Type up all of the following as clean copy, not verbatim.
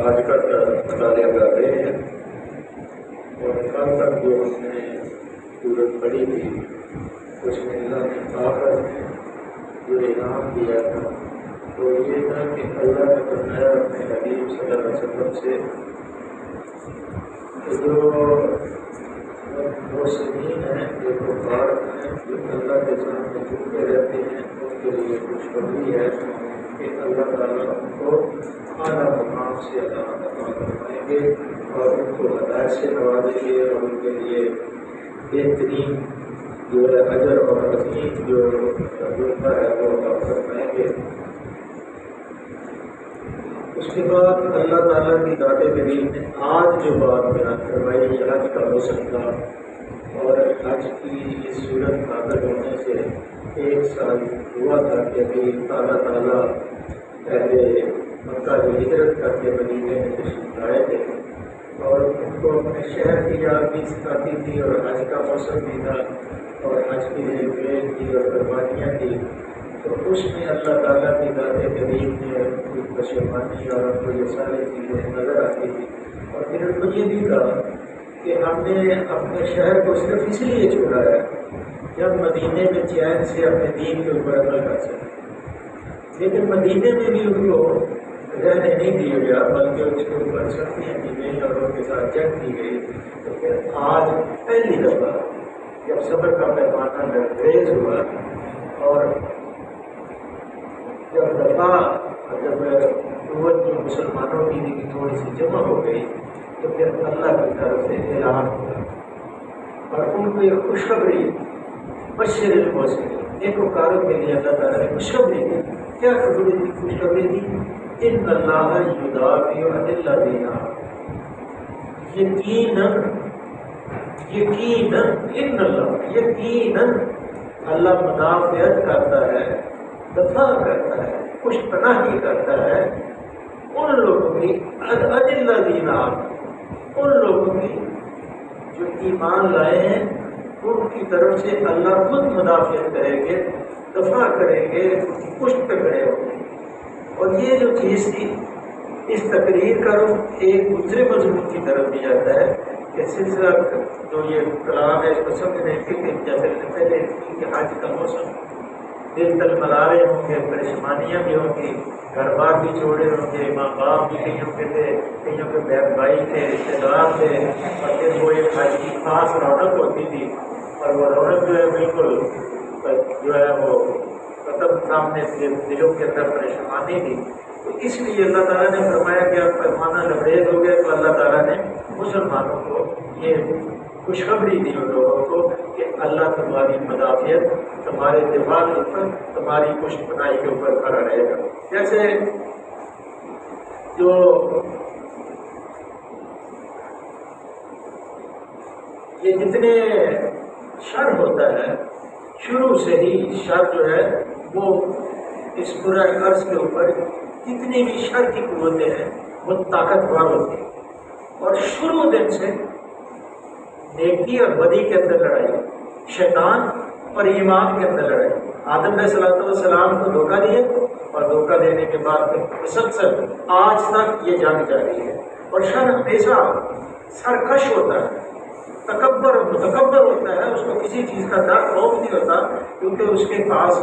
آج کا مطالعہ کر رہے ہیں اور کل تک جو ہم نے صورت پڑھی تھی اس میں اللہ نے آخر جو انعام دیا تھا تو یہ تھا کہ اللہ نے فرمایا اپنے حبیب صلی اللہ علیہ وسلم سے کہ جو محسنین ہیں جو کفار ہیں جو اللہ کے سامنے جھکتے رہتے ہیں ان کے لیے خوشخبری ہے کہ اللہ تعالیٰ ان کو اعلیٰ مقام سے عطا فرمائیں گے اور ان کو ہدایت سے نوازیں گے اور ان کے لیے بہترین جو ہے اجر اور عظیم جو تجربہ ہے وہ عطا فرمائیں گے۔ اس کے بعد اللہ تعالیٰ کی ذات کریم نے آج جو بات بیان کروائی حج کا موسم تھا اور حج کی اس صورت نازل ہونے سے 1 سال ہوا تھا کہ ابھی اللہ تعالیٰ پہلے مکہ کی ہجرت کر کے مدینے میں تشریف لائے تھے اور ان کو اپنے شہر کی یاد بھی سکھاتی تھی اور حج کا موسم بھی تھا اور حج کی ریل تھی اور قربانیاں تھی، تو اس میں اللہ تعالیٰ کی ذات کریم نے ان کو پشیمانی اور ان کو یہ ساری چیزیں نظر آتی تھی۔ اور پھر ان کو یہ بھی کہا کہ ہم نے اپنے شہر کو صرف اس لیے چھوڑا ہے جب مدینے میں چین سے اپنے دین کے اوپر عمل کر سکے، لیکن مدینے میں بھی ان کو رہنے نہیں دیا گیا بلکہ اس کے اوپر سختیاں کی گئی اور ان کے ساتھ جنگ کی گئی۔ تو پھر آج پہلی دفعہ جب صبر کا پیمانہ لبریز ہوا اور جب قوت جو مسلمانوں کی تھوڑی سی جمع ہو گئی تو پھر اللہ کی طرف سے اعلان ہوا اور ان کو یہ خوشخبری بشر المحسنین نیکوکاروں کے لیے اللہ تعالیٰ نے خوشخبری دی۔ کیا خوشخبری دی؟ ان اللہ یدافع عن الذین یقیناً اللہ مدافعت کرتا ہے، دفاع کرتا ہے، خوش پناہی کرتا ہے ان لوگوں کی عن الذین ان لوگوں کی جو ایمان لائے ہیں، ان کی طرف سے اللہ خود مدافعت کریں گے، دفاع کریں گے، پشت پہ کھڑے ہوں گے۔ اور یہ جو چیز تھی اس تقریر کا رخ ایک دوسرے مضمون کی طرف بھی جاتا ہے کہ سلسلہ جو یہ کلام ہے اس کو سمجھنے کے لیے جیسے پہلے کہ حج کا موسم دل تل ملالے ہوں گے، پریشانیاں بھی ہوں گی، گھر بار بھی چھوڑے ہوں گے، ماں باپ بھی کئیوں کے تھے، کئیوں کے بہن بھائی تھے، رشتے دار تھے، اور پھر وہ ایک حج کی خاص رونق ہوتی تھی اور وہ رونق جو ہے بالکل جو ہے وہ ختم سامنے سے دلوں کے اندر پریشانی تھی۔ تو اس لیے اللہ تعالیٰ نے فرمایا کہ اب پیمانہ لبریز ہو گیا تو اللہ تعالیٰ نے مسلمانوں کو یہ خوشخبری دی ان لوگوں کو کہ اللہ تمہاری مدافعت، تمہارے دفاع کے اوپر، تمہاری پشت پناہی کے اوپر کھڑا رہے گا۔ جیسے جو یہ جتنے شر ہوتا ہے، شروع سے ہی شر جو ہے وہ اس پورے عرض کے اوپر جتنی بھی شر کی قوتیں ہیں وہ طاقتور ہوتی ہیں، اور شروع دن سے نیکی اور بدی کے اندر لڑائی، شیطان اور ایمان کے اندر لڑائی۔ آدم علیہ السلام کو دھوکہ دیا، اور دھوکہ دینے کے بعد مسلسل آج تک یہ جنگ جاری ہے۔ اور شر ہمیشہ سرکش ہوتا ہے، متکبر ہوتا ہے، اس کو کسی چیز کا ڈر خوف نہیں ہوتا، کیونکہ اس کے پاس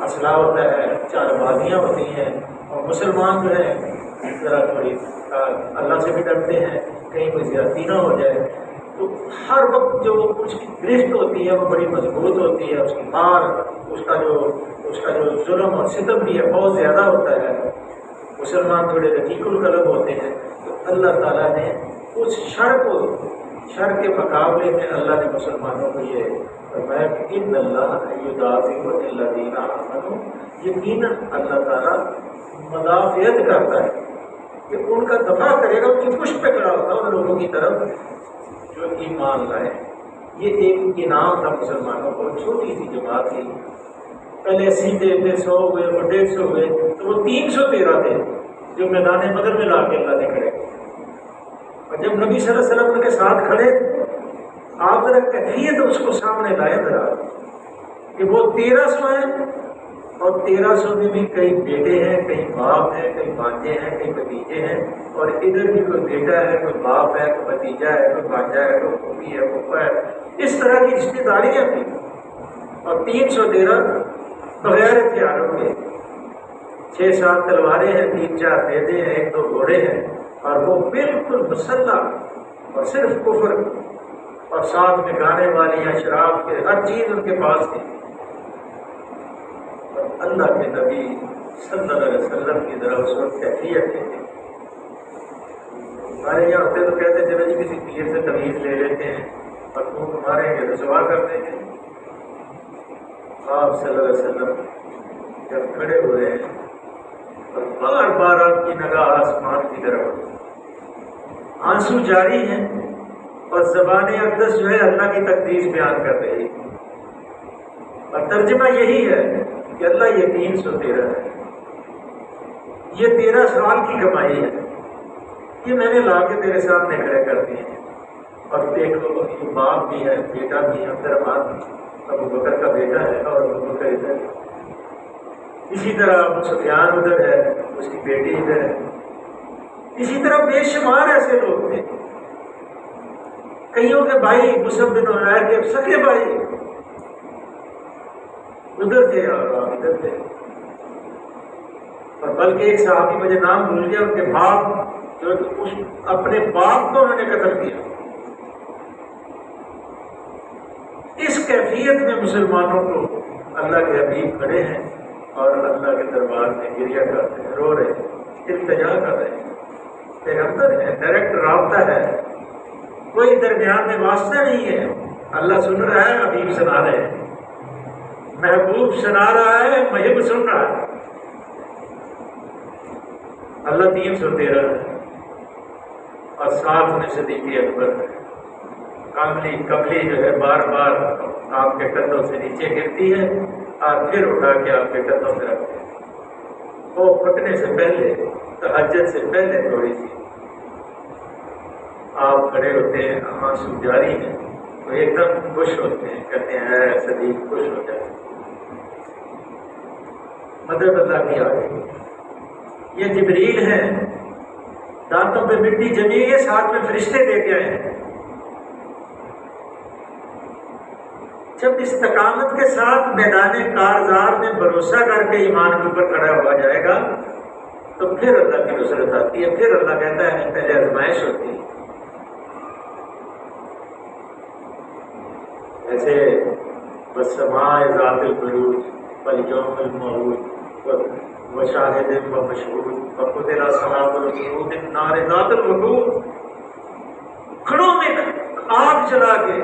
اسلحہ ہوتا ہے، چار بازیاں ہوتی ہیں۔ اور مسلمان جو ہے ذرا تھوڑی اللہ سے بھی ڈرتے ہیں کہیں کوئی زیادتی نہ ہو جائے، تو ہر وقت جو اس کی گرفت ہوتی ہے وہ بڑی مضبوط ہوتی ہے، اس کی مار، اس کا جو ظلم اور ستم بھی ہے بہت زیادہ ہوتا ہے۔ مسلمان تھوڑے رقیق القلب ہوتے ہیں، تو اللہ تعالیٰ نے اس شر کے مقابلے میں اللہ نے مسلمانوں کو یہ فرمایا کہ ان اللہ یدافع عن الذین آمنوا، یقیناً اللہ تعالیٰ مدافعت کرتا ہے کہ ان کا دفاع کرے گا، ان کی پشت پہ کھڑا ہوتا ہے ان لوگوں کی طرف جو ایمان لائے۔ یہ ایک انعام تھا مسلمانوں کو، چھوٹی سی جماعت تھی، پہلے 80 تھے، پھر 100 ہوئے، اور 150 ہوئے، تو وہ 313 تھے جو میدان بدر میں لا کے اللہ نے کھڑے۔ اور جب نبی صلی اللہ علیہ وسلم کے ساتھ کھڑے، آپ ذرا کیفیت اس کو سامنے لائے ذرا کہ وہ 1300 ہیں، اور 1300 میں بھی کئی بیٹے ہیں، کئی باپ ہیں، کئی بھانجے ہیں، کئی بھتیجے ہیں، اور ادھر بھی کوئی بیٹا ہے، کوئی باپ ہے، کوئی بھتیجا ہے، کوئی بھانجا ہے، کوئی پھوپھی ہے، پھوپھا ہے، اس طرح کی رشتے داریاں تھیں۔ اور 313 بغیر ہتھیاروں کے، 6-7 تلواریں ہیں، 3-4 نیزے ہیں، 1-2 گھوڑے ہیں، اور وہ بالکل مسلح، اور صرف کفر، اور ساتھ میں گانے والی یا شراب کے ہر چیز ان کے پاس تھی۔ اور اللہ کے نبی صلی اللہ علیہ وسلم کی طرف اس وقت کیفیت تھی۔ ہمارے یہاں ہوتے تو کہتے چلے جی کسی پیر سے تمیز لے لیتے ہیں، اور تم ماریں گے تو سوا کر دیں گے۔ آپ صلی اللہ علیہ وسلم جب کھڑے ہوئے ہیں اور بار بار آپ کی نگاہ آسمان کی طرف، آنسو جاری ہیں، اور زبان اقدس جو ہے اللہ کی تقدیس بیان کر رہی ہے، اور ترجمہ یہی ہے کہ اللہ یہ 313 ہے، یہ 13 سال کی کمائی ہے، یہ میں نے لا کے تیرے سامنے کھڑے کر دیے ہیں۔ اور دیکھو یہ باپ بھی ہے، بیٹا بھی ہے، عبد الرحمن ابو بکر کا بیٹا ہے، اور ابو بکر ادھر ہے، اسی طرح ابو سفیان ادھر ہے، اس کی بیٹی ادھر ہے، اسی طرح بے شمار ایسے لوگ تھے۔ کئیوں کے بھائی مصعب بن عمیر کے سکے بھائی ادھر تھے اور آپ ادھر تھے، اور بلکہ ایک صحابی مجھے نام بھول گیا، ان کے باپ جو اپنے باپ کو انہوں نے قتل کیا۔ اس کیفیت میں مسلمانوں کو اللہ کے حبیب کھڑے ہیں اور اللہ کے دربار میں گریہ کرتے ہیں، رو رہے ہیں، التجا کر رہے ہیں، پیغمبر ہے، ڈائریکٹ رابطہ ہے، کوئی درمیان میں واسطہ نہیں ہے۔ اللہ سن رہا ہے، حبیب سنا رہے ہیں، محبوب سنا رہا ہے، محب سن رہا ہے۔ اللہ 313 ہے، اور ساتھ میں صدیق اکبر ہے۔ کملی جو ہے بار بار آپ کے قدموں سے نیچے گرتی ہے، اور پھر اٹھا کے آپ کے قدموں میں رکھتے ہیں۔ وہ پھٹنے سے پہلے، تہجد سے پہلے تھوڑی سی آپ کھڑے ہوتے ہیں، آنسو جاری ہیں، تو ایک دم خوش ہوتے ہیں، کہتے ہیں اے صدیق خوش ہو جائے، مدد اللہ کی آ گئی۔ یہ جبریل ہیں، دانتوں پہ مٹی جمی ہے، ساتھ میں فرشتے دے کے آئے ہیں۔ جب استقامت کے ساتھ میدان کارزار میں بھروسہ کر کے ایمان کے اوپر کھڑا ہوا جائے گا تو پھر اللہ کی نصرت آتی ہے، پھر اللہ کہتا ہے پہلے آزمائش ہوتی ہے۔ ایسے والسماء ذات البروج والیوم الموعود وشاہد ومشہود وقتل اصحاب الجنود النار ذات الوقود، کھڑوں میں آگ آگ جلا کے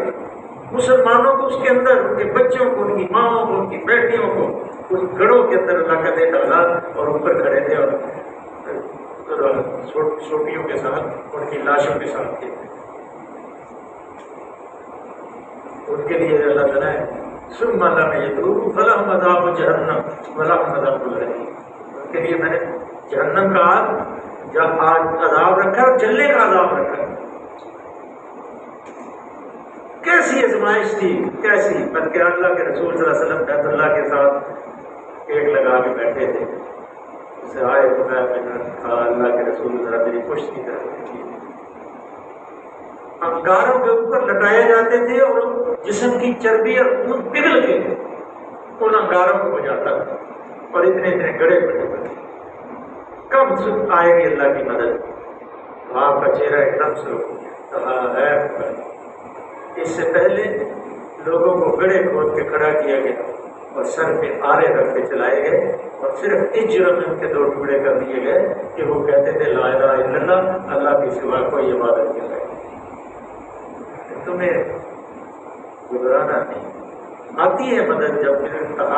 مسلمانوں کو اس کے اندر، ان کے بچوں کو، ان کی ماؤں کو، ان کی بیٹیوں کو اس گڑھوں کے اندر اللہ کا دے ڈالا اور اوپر کھڑے تھے اور چھوٹیوں کے ساتھ ان کی لاشوں کے ساتھ تھے. ان کے لیے اللہ تعالیٰ ہے ثم لم يتوبوا فلهم عذاب جہنم ولهم عذاب الحریق. ان کے لیے میں نے جہنم کا آگ عذاب رکھا اور جلنے کا عذاب رکھا. کیسی آزمائش تھی، کیسی. بلکہ اللہ کے رسول صلی اللہ علیہ وسلم بیت اللہ کے ساتھ ایک لگا کے بیٹھے تھے. اسے آئے تو میں کہا اللہ کے رسول ذرا میری پشت کی طرف دیکھیے. انگاروں کے اوپر لٹائے جاتے تھے اور جسم کی چربی اور خون پگھل کے ان انگاروں کو بجاتا تھا اور اتنے اتنے گڑے بڑے بڑے. کب آئے گی اللہ کی مدد؟ آپ کا چہرہ ایک دم سے کہا ہے. اس سے پہلے لوگوں کو گڑے کھود کے کھڑا کیا گیا اور سر پہ آرے رکھ کے چلائے گئے اور صرف اس جرم میں ان کے 2 ٹکڑے کر دیے گئے کہ وہ کہتے تھے لا الہ الا اللہ، اللہ کے سوا کوئی عبادت نہیں ہے. تمہیں گزرانا نہیں آتی ہے مدد. جب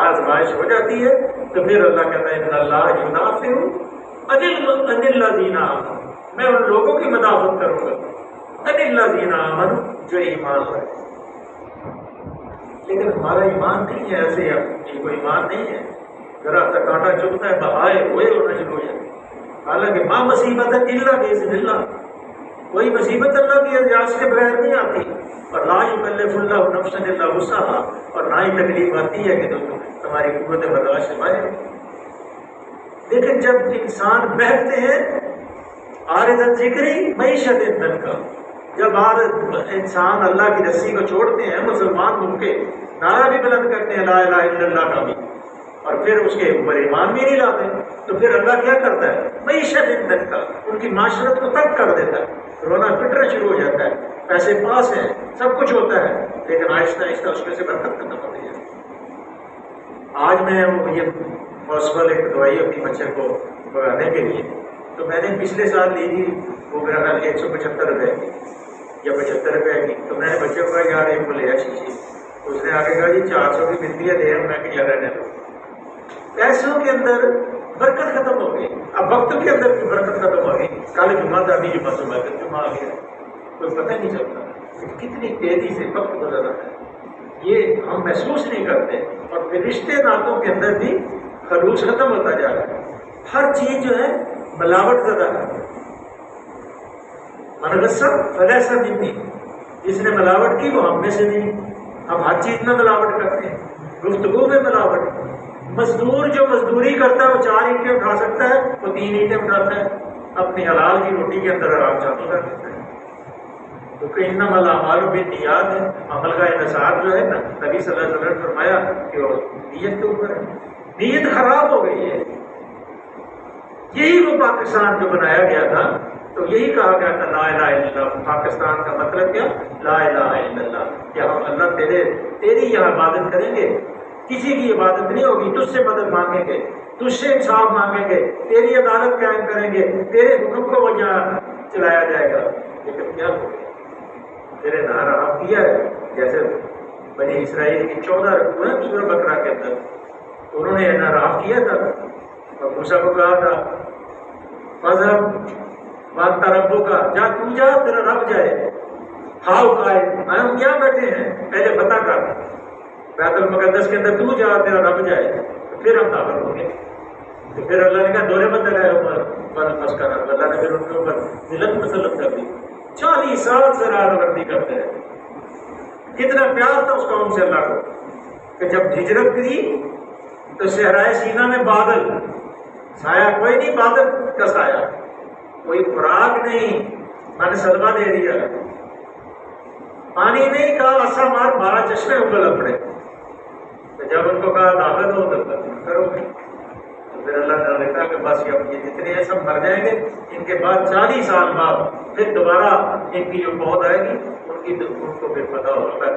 آزمائش ہو جاتی ہے تو پھر اللہ کہتا ہے ان اللہ ینافع عن الذین آمنوا، میں ان لوگوں کی مدافعت کروں گا عن الذین آمنوا جو ایمان لائے. لیکن ہمارا ایمان نہیں ہے ایسے. یہ کوئی ایمان نہیں ہے. ذرا سا کانٹا چبھتا ہے بہائے ہوئے ہونا شروع ہو جائے. حالانکہ ما مصیبت الا باذن اللہ، کوئی مصیبت اللہ کی اجازت کے بغیر نہیں آتی. اور لا یکلف اللہ نفسا الا وسعها، اور نہ ہی تکلیف آتی ہے کہ تمہاری قوت برداشت سے باہر. لیکن جب انسان بہتے ہیں عارض ذکری معیشت دن کا، جب انسان اللہ کی رسی کو چھوڑتے ہیں، مسلمان ہو کے نعرہ بھی بلند کرتے ہیں لا الہ الا اللہ کا بھی، اور پھر اس کے اوپر ایمان بھی نہیں لاتے، تو پھر اللہ کیا کرتا ہے؟ معیشت دن کا ان کی معاشرت کو تنگ کر دیتا ہے. رونا پٹنا شروع ہو جاتا ہے. پیسے پاس ہیں، سب کچھ ہوتا ہے، لیکن آہستہ آہستہ اس میں سے برکت ختم ہوتی ہے. آج میں یہ پاسبل ایک دوائی اپنی مچھر کو بڑھانے کے لیے، تو میں نے پچھلے سال لی تھی، وہ میرا خیال 175 روپے کی یا 75 روپے کی. تو میں نے بچے کو کہا یار ایک کو لے شیشی. اس نے آگے کہا جی 400 کی ملتی ہے، دے میں کہ رہنے دو. پیسوں کے اندر برکت ختم ہو گئی. اب وقت کے اندر بھی برکت ختم ہو گئی. کل جمعہ تھا، ابھی جمعہ صبح پھر جمعہ آ گیا، کوئی پتہ نہیں چلتا کتنی تیزی سے وقت گزر رہا ہے. یہ ہم محسوس نہیں کرتے. اور پھر رشتے ناتوں کے اندر بھی خلوص ختم ہوتا جا رہا ہے. ہر چیز جو ہے ملاوٹ زدہ ہے. منغصب فلیس منی، جس نے ملاوٹ کی وہ ہم میں سے نہیں. ہم ہر چیز میں ملاوٹ کرتے ہیں، گفتگو میں ملاوٹ. مزدور جو مزدوری کرتا ہے وہ 4 اینٹیں اٹھا سکتا ہے، وہ 3 اینٹیں اٹھاتا ہے. اپنی حلال کی روٹی کے اندر آرام شامل کر دیتا ہے. کیونکہ انما الاعمال بالنیات ہے. عمل کا انحصار جو ہے نا، نبی صلی اللہ علیہ وسلم نے فرمایا کہ وہ نیت کے اوپر ہے. نیت خراب ہو گئی ہے. یہی وہ پاکستان جو بنایا گیا تھا، تو یہی کہا گیا تھا لا الہ الا اللہ. پاکستان کا مطلب کیا؟ لا الہ الا اللہ. کہ ہم اللہ تیری یہاں عبادت کریں گے، کسی کی عبادت نہیں ہوگی. تجھ سے مدد مانگیں گے، تجھ سے انصاف مانگیں گے، تیری عدالت قائم کریں گے، تیرے حکم کو وہ یہاں چلایا جائے گا. لیکن کیا ہو گیا؟ تیرے ناراض کیا ہے. جیسے بنی اسرائیل کی 14 رکوع ہیں سورہ بقرہ کے اندر، انہوں نے ناراض کیا تھا اور موسیٰ کو کہا تھا فَاذْهَبْ وَأَنْتَ رَبُّكَ، جا تو جا، تیرا رب جائے. ہاؤ قائد، ہم کیا بیٹھے ہیں، پہلے پتہ کر. بیت المقدس کے اندر تو جا، تیرا رب جائے، تو پھر ہم داخل ہوں گے. تو پھر اللہ نے کہا دورے مت رہے عمر بن مسکر. اللہ نے پھر ان کے اوپر ذلت مسلط کر دی. 40 سال سے راہ وردی کرتے رہے. کتنا پیار تھا اس قوم سے اللہ کو کہ جب ہجرت کی تو صحرائے سینا میں بادل، سایہ کوئی نہیں، بادل کا سایہ، کوئی خوراک نہیں. میں نے سلوا دے دیا، پانی نہیں، کہا ایسا مار 12 چشمے ابل پڑے. تو جب ان کو کہا داخل ہو تو کرو گے. تو پھر اللہ تعالیٰ نے کہا کہ بس یہ جتنے ہیں سب مر جائیں گے. ان کے بعد 40 سال بعد پھر دوبارہ ان کی جو پود آئے گی ان کو پھر پتہ ہوگا،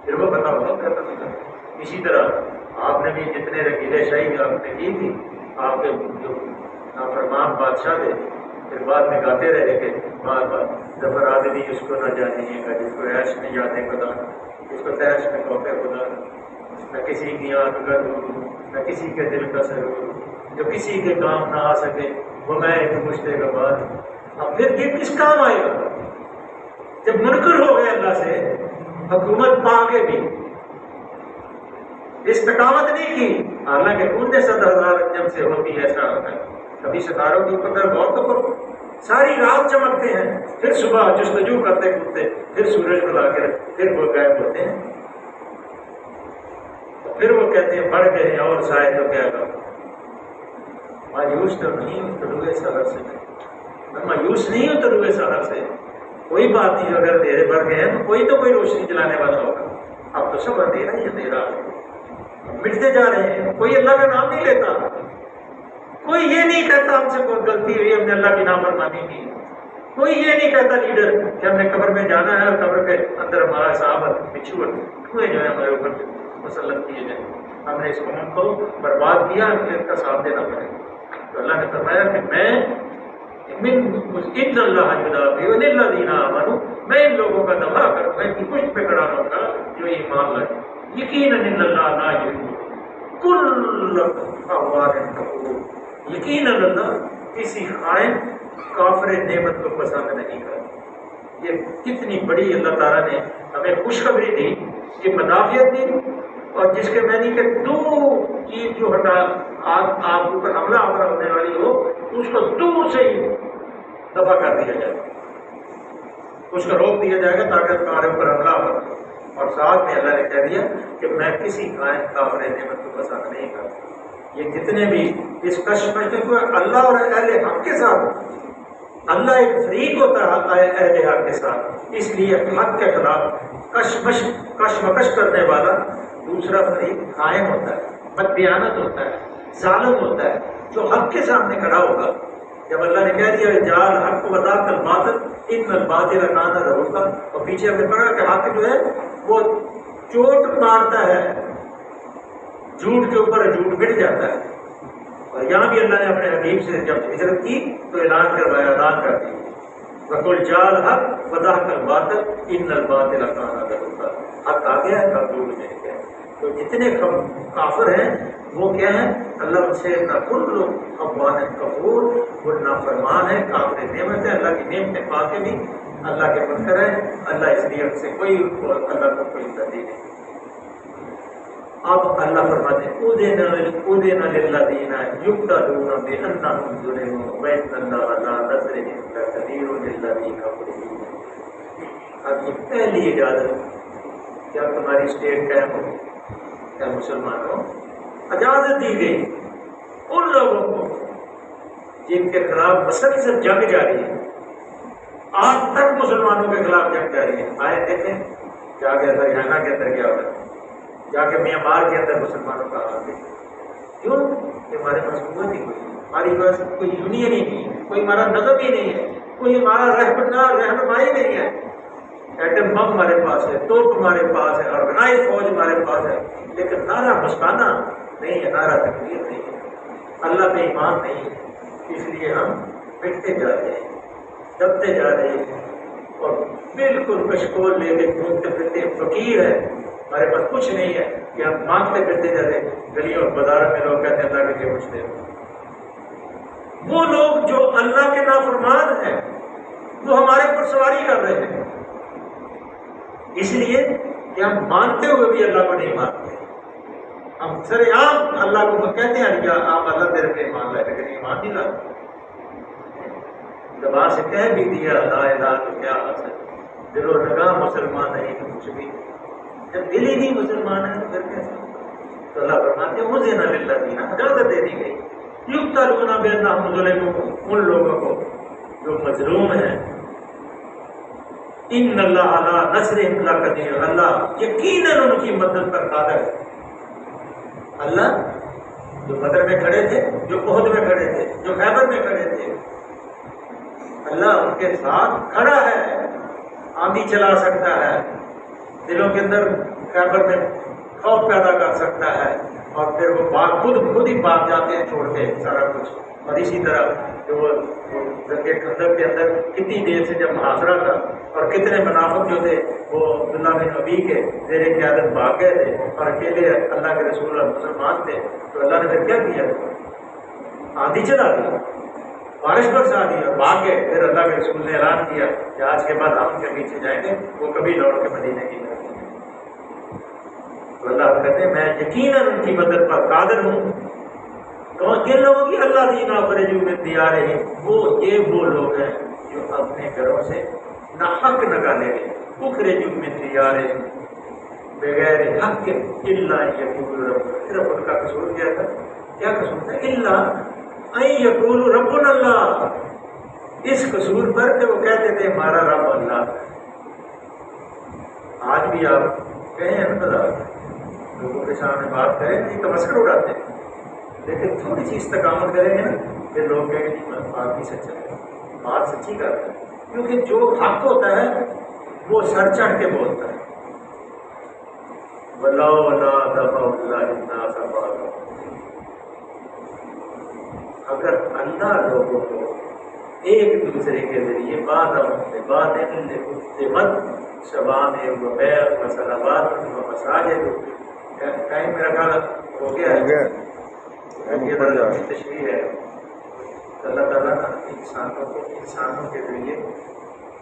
پھر وہ پتہ ہوگا. اسی طرح آپ نے بھی جتنے رکیلے شاہی آپ نے کی تھی، آپ کے جو نافرمان بادشاہ تھے پھر بعد میں گاتے رہے کہ بار بار ظفر عادلی اس کو نہ جانیے گا جس کو عیش میں یاد خدا، جس کو تیش میں خوف خدا، نہ کسی کی آنکھ کا نور، نہ کسی کے دل کا سرور، جو کسی کے کام نہ آ سکے وہ میں ایک مشتے کا بات۔ اب پھر یہ کس کام آئے گا جب منکر ہو گئے اللہ سے، حکومت پا کے بھی استقامت نہیں کی، حالانکہ 19,000 جب سے ہوتی ہے ایسا ہوتا ہے۔ کبھی ستاروں کے اوپر غور تو کرو، ساری رات چمکتے ہیں، پھر صبح جستجو کرتے کودتے پھر سورج کو لا کے پھر وہ غائب ہوتے ہیں، پھر وہ کہتے ہیں بڑھ گئے ہیں اور شاید تو کیا کرو۔ مایوس تو نہیں ہوں طلوع سحر سے، میں مایوس نہیں ہوں طلوع سحر سے، کوئی بات نہیں، اگر اندھیرے بڑھ گئے ہیں تو کوئی روشنی جلانے والا ہوگا۔ اب تو سب اندھیرا ہی اندھیرا مٹتے جا رہے ہیں، کوئی اللہ کا نام نہیں لیتا، کوئی یہ نہیں کہتا ہم سے کوئی غلطی ہوئی ہم نے اللہ کی نافرمانی کی، کوئی یہ نہیں کہتا لیڈر کہ ہم نے قبر میں جانا ہے اور قبر کے اندر ہمارا صحابت بچھو کنویں جو ہے ہمارے اوپر مسلط کیے جائیں، ہم نے اس قوم کو برباد کیا، ہمیں اس کا ساتھ دینا پڑے گا۔ تو اللہ نے فرمایا کہ میں ان اللہ یدافع عن الذین آمنوا، میں ان لوگوں کا دفاع کروں گا، ان کی پشت پہ کھڑا رہوں گا جو ایمان لائے۔ یقیناً ان اللہ لا یحب کل خوان کفور، یقیناً اللہ کسی خائن کافر نعمت کو پسند نہیں کرتا۔ یہ کتنی بڑی اللہ تعالیٰ نے ہمیں خوشخبری دی کہ مدافعت دی، اور جس کے معنی کہ دور چیز جو ہٹا آپ کے اوپر حملہ ہونے والی ہو اس کو دور سے ہی دفع کر دیا جائے، اس کو روک دیا جائے گا تاکہ تمہارے اوپر حملہ ہو۔ اور ساتھ میں اللہ نے کہہ دیا کہ میں کسی قائم کافر نعمت کو پسند نہیں کرتا۔ یہ جتنے بھی اس کشمکش کو اللہ اور اہل حق کے ساتھ، اللہ ایک فریق ہوتا ہے اہل حق کے ساتھ، اس لیے حق کے خلاف کشمکش کرنے والا دوسرا فریق قائم ہوتا ہے، بددیانت ہوتا ہے، ظالم ہوتا ہے، جو حق کے سامنے کھڑا ہوگا۔ جب اللہ نے کہہ دیا جعل حق وذاق الباطل ان الباطل کان زہوقا، اور پیچھے ہم نے پڑھا کہ حق جو ہے وہ چوٹ مارتا ہے جھوٹ کے اوپر، جھوٹ مٹ جاتا ہے۔ اور یہاں بھی اللہ نے اپنے حبیب سے جب ہجرت کی تو اعلان کروایا، اعلان کر دیا وَقُلْ جَعَلَ الْحَقَّ وَذَهَقَ الْبَاطِلَ إِنَّ الْبَاطِلَ كَانَ زَهُوقًا، حق آ گیا ہے، اب جھوٹ مٹ گیا۔ تو جتنے کافر ہیں وہ کیا ہیں؟ اللہ ان سے نہ کل خوان کفور، وہ نافرمان ہے، کافر نعمت ہے، اللہ کی نعمتیں پا کے بھی اللہ کے منکر ہے، اللہ اس لیے ان سے کوئی اللہ کو کوئی ترجیح نہیں۔ اب اللہ فرماتے ہیں اُذِنَ لِلَّذِينَ يُقْتَلُونَ بِأَنَّهُمْ ظُلِمُوا وَإِنَّ اللَّهَ عَلَىٰ نَصْرِهِمْ لَقَدِيرٌ لِلَّذِينَ كَفَرُوا۔ اب یہ پہلی اجازت کیا تمہاری اسٹیٹ قائم ہو، کیا مسلمانوں اجازت دی گئی ان لوگوں کو جن کے خلاف مسلسل جنگ جاری ہے، آج تک مسلمانوں کے خلاف جنگ جاری ہے۔ آئے دیکھیں جا کے ہریانہ کے اندر کیا ہو رہا ہے، جا کے میانمار کے اندر مسلمانوں کا حال دیکھیں۔ کیوں کہ ہمارے پاس قوت ہی کوئی، ہماری پاس کوئی یونین ہی نہیں ہے، کوئی ہمارا نظم ہی نہیں ہے، کوئی ہمارا رہنمائی نہیں ہے۔ ایٹم بم ہمارے پاس ہے، توپ ہمارے پاس ہے، آرگنائز فوج ہمارے پاس ہے، لیکن نعرہ مسکانہ نہیں ہے، نعرہ تکبیر نہیں ہے، اللہ پہ ایمان نہیں ہے۔ اس لیے ہم مٹتے جا رہے ہیں، دبتے جا رہے ہیں، اور بالکل کشکول لے کے گھومتے پھرتے فقیر ہے، ہمارے پاس کچھ نہیں ہے کہ ہم مانگتے پھرتے جا رہے ہیں۔ گلیوں اور بازاروں میں لوگ کہتے ہیں اللہ کے لیے کچھ دے۔ وہ لوگ جو اللہ کے نافرمان ہیں وہ ہمارے پر سواری کر رہے ہیں، اس لیے کہ ہم مانتے ہوئے بھی اللہ کو نہیں مانتے۔ ہم سر عام اللہ کو کہتے ہیں یا آپ اللہ تیرے پہ ایمان لائے، لیکن ایمان نہیں لاتے۔ زبان سے کہہ بھی دیا لا الہ تو کیا حاصل، دل و نگاہ مسلمان نہیں تو کچھ بھی، جب دل ہی نہیں مسلمان ہے تو پھر کیسے؟ تو اللہ فرماتے ہیں اذن للذین، اجازت دے دی گئی، یقتلون بانہم ظلموا، ان لوگوں کو جو مظلوم ہیں، ان اللہ علی نصرہم لقدیر، اللہ یقیناً ان کی مدد پر قادر ہے۔ اللہ جو بدر میں کھڑے تھے، جو احد میں کھڑے تھے، جو خیبر میں کھڑے تھے، اللہ ان کے ساتھ کھڑا ہے، آندھی چلا سکتا ہے، دلوں کے اندر خیبر میں خوف پیدا کر سکتا ہے، اور پھر وہ خود ہی بھاگ جاتے ہیں چھوڑ کے سارا کچھ۔ اور اسی طرح جو جنگ خندق کے اندر کتنی دیر سے جب محاصرہ تھا اور کتنے منافق جو تھے وہ عبداللہ بن ابی کے زیر قیادت بھاگ گئے تھے اور اکیلے اللہ کے رسول اور مسلمان تھے، تو اللہ نے پھر کیا کیا؟ آندھی چلا دی، بارش برسا دی اور بھاگ گئے۔ پھر اللہ کے رسول نے اعلان کیا کہ آج کے بعد ہم ان کے پیچھے جائیں گے، وہ کبھی لوٹ کے مدینے کی طرف نہیں۔ تو اللہ کہتے ہیں میں یقیناً ان کی مدد پر قادر ہوں۔ تو کن لوگوں کی اللہ دینا فرجو میں دیارے ہیں، وہ لوگ ہیں جو اپنے گھروں سے ناحق نکالے گئے، اخرجوا من دیارہم بغیر حق الا یقول رب، صرف ان کا قصور کیا تھا؟ کیا قصور تھا؟ الا ان یقول ربنا اللہ، اس قصور پر کہ وہ کہتے تھے ہمارا رب اللہ۔ آج بھی آپ کہیں ہیں نا لوگوں کے سامنے بات کریں نہیں تمسکر اڑاتے ہیں، لیکن تھوڑی سی استقامت کریں گے نا پھر لوگ کہیں گے بات بھی سچا ہے، بات سچی کرتے ہیں، کیونکہ جو حق ہوتا ہے وہ سر چڑھ کے بولتا ہے۔ وَلَوْلَا دَفْعُ اللَّهِ النَّاسَ بَعْضَهُم، اگر اللہ لوگوں کو ایک دوسرے کے ذریعے بات شبان وبیع وصلوات ومساجد، ٹائم میرا خیال ہو گیا ہے، یہ تشریح ہے۔ اللہ تعالیٰ انسانوں کے ذریعے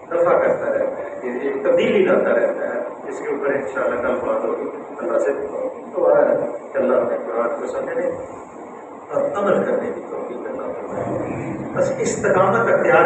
دفع کرتا رہتا ہے، یہ تبدیلی لاتا رہتا ہے، اس کے اوپر انشاءاللہ کل بات ہوگی۔ اللہ سے دعا ہے کہ اللہ اپنے قرآن کو سمجھنے اور عمل کرنے کی توفیق عطا فرمائے۔ بس استقامت اختیار